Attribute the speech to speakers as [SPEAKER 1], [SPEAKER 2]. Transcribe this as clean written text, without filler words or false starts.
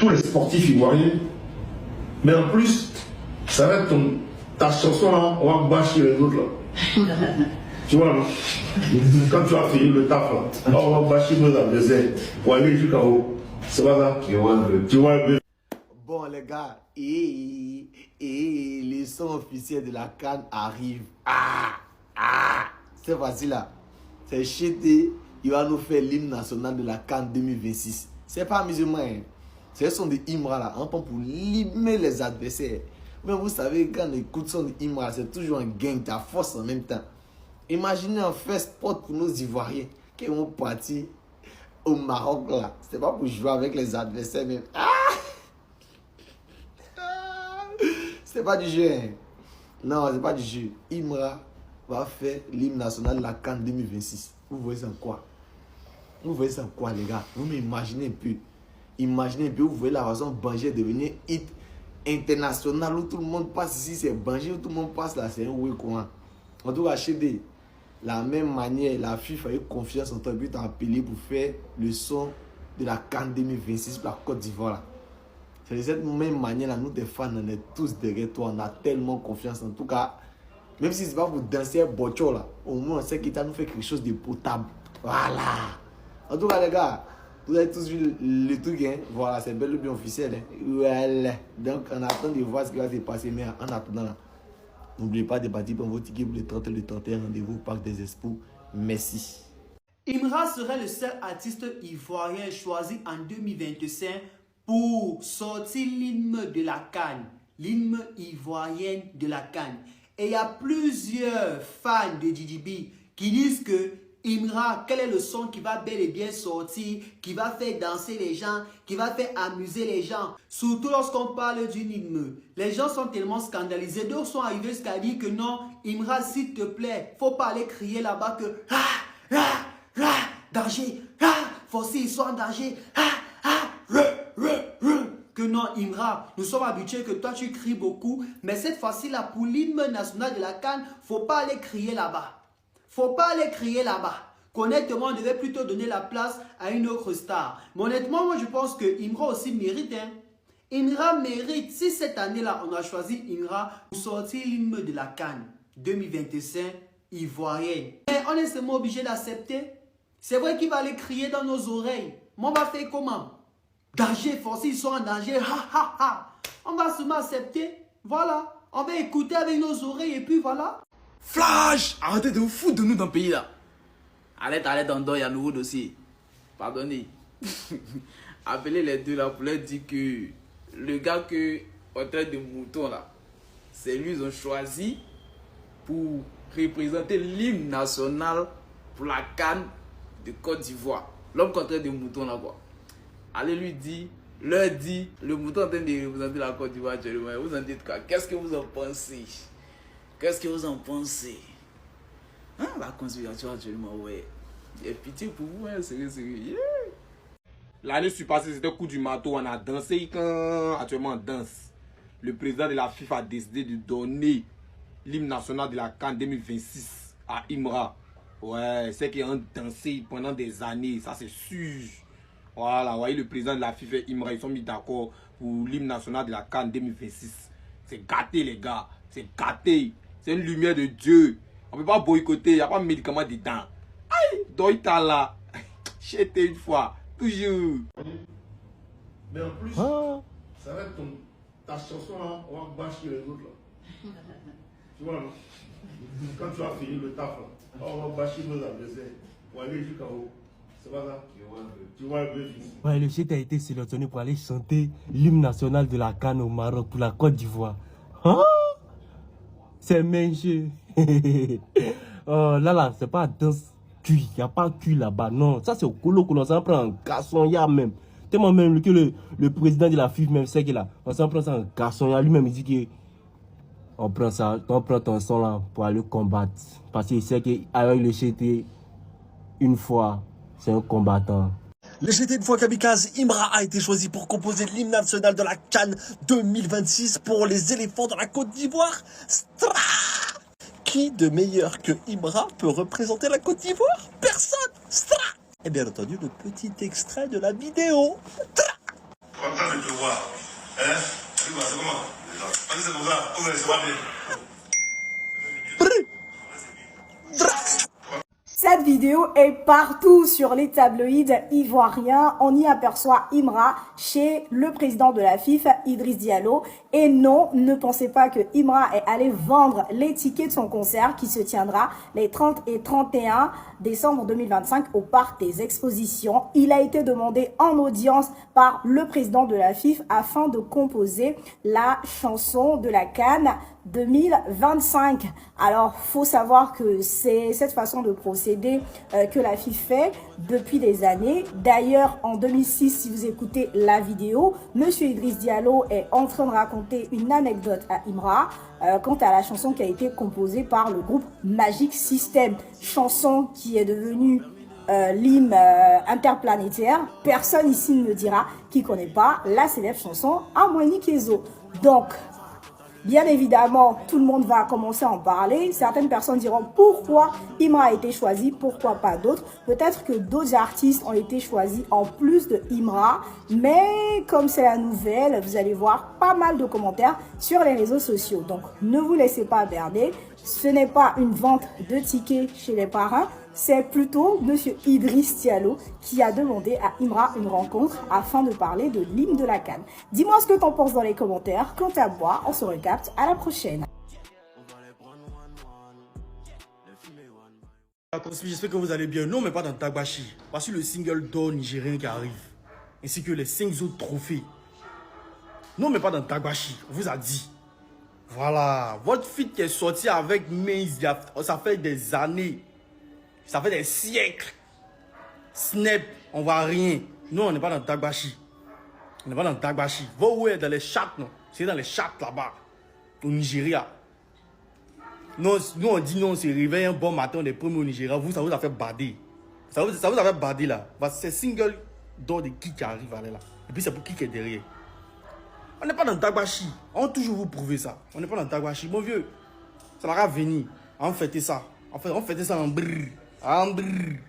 [SPEAKER 1] tous les sportifs ivoiriens. Mais en plus, ça va être ta chanson là, on va bâcher les autres là. Tu vois, non? Quand tu as fini le taf là, on va bâcher nos adversaires pour aller jusqu'en haut. C'est pas ça? Tu vois un peu.
[SPEAKER 2] Bon les gars, les sons officiels de la CAN arrivent. C'est facile là. C'est Chété, il va nous faire l'hymne national de la CAN 2026. C'est pas musulman, hein. C'est le son de Imra là, on prend pour limer les adversaires. Mais vous savez, quand on écoute son de Imra, c'est toujours un gain, ta force en même temps. Imaginez un first spot pour nos Ivoiriens qui vont partir au Maroc là. C'est pas pour jouer avec les adversaires même. C'est pas du jeu. Hein. Non, c'est pas du jeu. Imra va faire l'hymne national de la CAN 2026. Vous voyez ça en quoi? Vous voyez ça en quoi les gars? Vous m'imaginez un peu. Imaginez un peu, vous voyez la façon Banjé devenir hit international où tout le monde passe ici, c'est Banjé, où tout le monde passe là, c'est un oui courant. En tout cas, HD, la même manière, la FIFA a eu confiance en toi, puis t'as appelé pour faire le son de la CAN 2026 pour la Côte d'Ivoire. C'est de cette même manière là, nous des fans, on est tous derrière toi, on a tellement confiance. En tout cas, même si c'est pas pour danser un bocho là, au moins on sait qu'il t'a nous fait quelque chose de potable. Voilà. En tout cas les gars, vous avez tous vu le truc, hein? Voilà, c'est bel et bien officiel. Hein? Voilà. Donc, on attend de voir ce qui va se passer. Mais en attendant, n'oubliez pas de bâtir pour vos tickets pour le 30 et le 31. Rendez-vous au Parc des Expos. Merci.
[SPEAKER 3] Imra serait le seul artiste ivoirien choisi en 2025 pour sortir l'hymne de la CAN. L'hymne ivoirien de la CAN. Et il y a plusieurs fans de DDB qui disent que Imra, quel est le son qui va bel et bien sortir, qui va faire danser les gens, qui va faire amuser les gens. Surtout lorsqu'on parle d'une hymne. Les gens sont tellement scandalisés. D'autres sont arrivés jusqu'à dire que non, Imra, s'il te plaît, faut pas aller crier là-bas que danger, Fossi, ils sont en danger, que non, Imra, nous sommes habitués que toi tu cries beaucoup, mais cette fois-ci là, pour l'hymne national de la CAN, faut pas aller crier là-bas. Faut pas aller crier là-bas. Honnêtement, on devait plutôt donner la place à une autre star. Mais honnêtement, moi je pense que Imra aussi mérite. Hein. Imra mérite. Si cette année-là, on a choisi Imra pour sortir l'hymne de la CAN 2025 ivoirienne. Mais on est seulement obligé d'accepter. C'est vrai qu'il va aller crier dans nos oreilles. Mais on va faire comment? Danger, forcé, ils sont en danger. On va seulement accepter. Voilà. On va écouter avec nos oreilles et puis voilà.
[SPEAKER 4] Flash! Arrêtez de vous foutre de nous dans le pays là. Arrête, Andor, il y a un nouveau dossier. Pardonnez. Appelez les deux là pour leur dire que le gars que on traite de mouton là, c'est lui qu'ils ont choisi pour représenter l'hymne national pour la CAN de Côte d'Ivoire. L'homme qu'on traite de mouton là quoi. Allez lui dire, leur dit, le mouton en train de représenter la Côte d'Ivoire actuellement. Vous en dites quoi? Qu'est-ce que vous en pensez? Qu'est-ce que vous en pensez? Hein, la conspiration actuellement, ouais. J'ai pitié pour vous, hein, sérieux. Yeah.
[SPEAKER 5] L'année passée, c'était le coup du marteau. On a dansé quand actuellement on danse. Le président de la FIFA a décidé de donner l'hymne national de la CAN 2026 à Imra. Ouais, c'est qu'ils ont dansé pendant des années, ça c'est sûr. Voilà, vous voyez, le président de la FIFA et Imra, ils sont mis d'accord pour l'hymne national de la CAN 2026. C'est gâté, les gars. C'est gâté. C'est une lumière de Dieu. On ne peut pas boycotter, il n'y a pas de médicaments dedans. Aïe, doïta là. J'étais une fois, toujours.
[SPEAKER 1] Mais en plus, ça va être ta chanson là, on va bâcher les autres là. Tu vois, non? Quand tu as fini le taf là, on va bâcher nos adversaires pour aller jusqu'en haut. C'est pas ça? Tu vois un peu, fils.
[SPEAKER 6] Ouais, le chef a été sélectionné pour aller chanter l'hymne national de la CAN au Maroc pour la Côte d'Ivoire. Hein? C'est mangé. Oh, là, c'est pas danse cuit. Il n'y a pas cuit là-bas. Non, ça c'est au colo. Ça prend un garçon, il y a même. Tellement même que le président de la FIFA même sait qu'il a. On s'en prend ça un garçon. Il y a lui-même il dit que on prend ça, on prend ton sang là pour aller combattre. Parce qu'il sait qu'avec le GT, une fois, c'est un combattant.
[SPEAKER 7] Le GT une fois kamikaze, Imra a été choisi pour composer l'hymne national de la CAN 2026 pour les éléphants de la Côte d'Ivoire. Stra! Qui de meilleur que Imra peut représenter la Côte d'Ivoire? Personne! Stra! Et bien entendu, le petit extrait de la vidéo. Tra!
[SPEAKER 1] Content de te voir. Hein? C'est comment? C'est comme ça. Oh, c'est pas bien.
[SPEAKER 8] Cette vidéo est partout sur les tabloïds ivoiriens. On y aperçoit Imra chez le président de la FIFA, Idriss Diallo. Et non, ne pensez pas que Imra est allé vendre les tickets de son concert qui se tiendra les 30 et 31 décembre 2025 au Parc des Expositions. Il a été demandé en audience par le président de la FIFA afin de composer la chanson de la CAN 2025. Alors, faut savoir que c'est cette façon de procéder que la FIFA fait depuis des années. D'ailleurs, en 2006, si vous écoutez la vidéo, Monsieur Idriss Diallo est en train de raconter une anecdote à Imra quant à la chanson qui a été composée par le groupe Magic System. Chanson qui est devenue l'hymne interplanétaire. Personne ici ne me dira qui connaît pas la célèbre chanson Amwani Kezo. Donc, bien évidemment, tout le monde va commencer à en parler. Certaines personnes diront pourquoi Imra a été choisi, pourquoi pas d'autres. Peut-être que d'autres artistes ont été choisis en plus de Imra. Mais comme c'est la nouvelle, vous allez voir pas mal de commentaires sur les réseaux sociaux. Donc, ne vous laissez pas berner. Ce n'est pas une vente de tickets chez les parrains. C'est plutôt Monsieur Idriss Diallo qui a demandé à Imra une rencontre afin de parler de l'hymne de la CAN. Dis-moi ce que t'en penses dans les commentaires. Quant à moi, on se recapte à la prochaine.
[SPEAKER 6] J'espère que vous allez bien. Non, mais pas dans Tagbashi. Voici le single d'or nigérien qui arrive. Ainsi que les 5 autres trophées. Non, mais pas dans Tagbashi. On vous a dit. Voilà. Votre feat qui est sorti avec Maze, ça fait des années. Ça fait des siècles. Snap, on voit rien. Non, on n'est pas dans Tagbashi. On n'est pas dans Tagbashi. Va où est dans les chats, non? C'est dans les chats là-bas. Au Nigeria. Non, nous on dit non, c'est réveillé un bon matin, on est premiers au Nigeria. Vous, ça vous a fait bader. Ça vous a fait bader là. C'est single d'or de qui arrive là. Et puis c'est pour qui est derrière. On n'est pas dans Tagbashi. On va toujours vous prouver ça. On n'est pas dans Tagbashi. Mon vieux, ça va venir. On fêter ça. On fêter ça en brrr. En brrr.